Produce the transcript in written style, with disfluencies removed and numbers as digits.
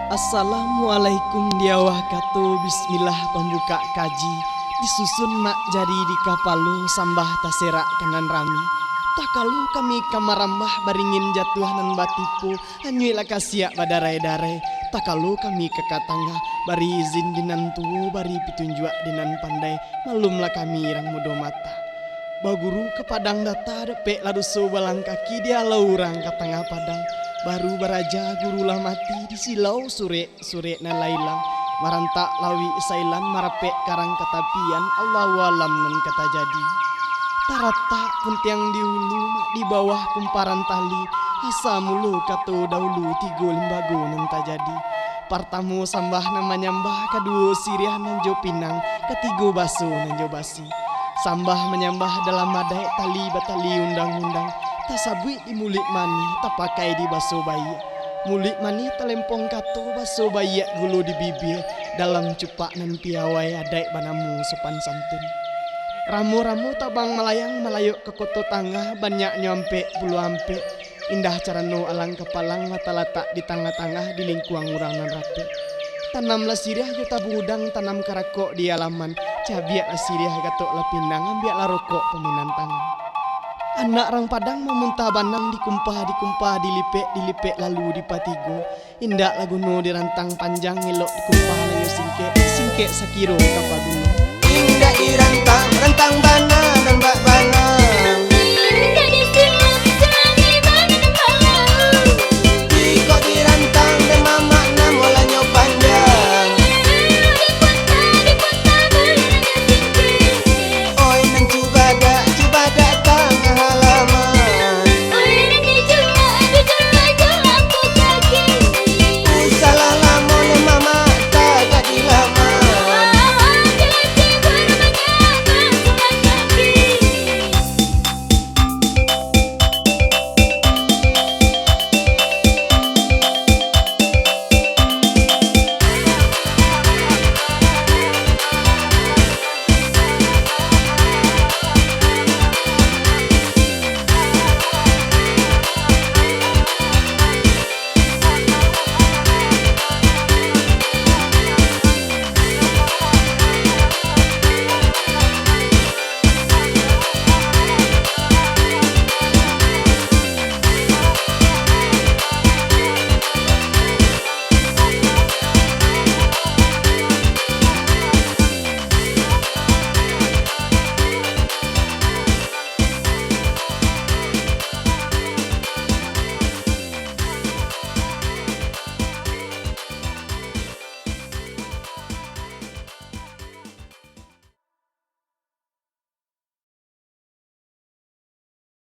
Assalamualaikum diawah katu bismillah pembuka kaji disusun mak jari di kapalu sambah taserak kanan rami takalu kami kamarambah baringin jatuh nan batipu hanyui lakasia badarai-darai takalu kami ke katangga bari izin dinan tuwo bari pitunjua dinan pandai malumlah kami irang mudo mata baguru ke padang data depek laduso balang kaki dia laurang ke tengah padang baru baraja gurulah mati di silau sure nan lailang marantak lawi sailan marapek karang katapian Allahu alam nan kata jadi tarata puntiang di hulu di bawah kumparan tali asa mulu kato daulu tigo limbago nan tak jadi partamu sambah namanya mbah kedua siriah nan jo pinang ketigo baso nan jo basi sambah menyambah dalam madai tali batali undang-undang tasabui di mulik mani tapakai di baso bayi mulik mani telempong kato baso bayi gulu di bibir dalam cupak nan piawai adai banamu sopan santun ramu-ramu tabang melayang melayuk ke koto tangga banyak nyampe bulu ampe indah carano alang kepalang mata letak di tengah-tengah di lingkuang urangan rapi tanamlah siriah juta budang tanam karakok di alaman cabiaklah siriah gatok lapindang ambiaklah rokok peminan tangan anak rang padang memuntah banang dikumpah dilipek lalu dipatigo indak laguno dirantang panjang ngelok dikumpah layu singke sakiro kapaguno indah irantang rantang banang dan bak banang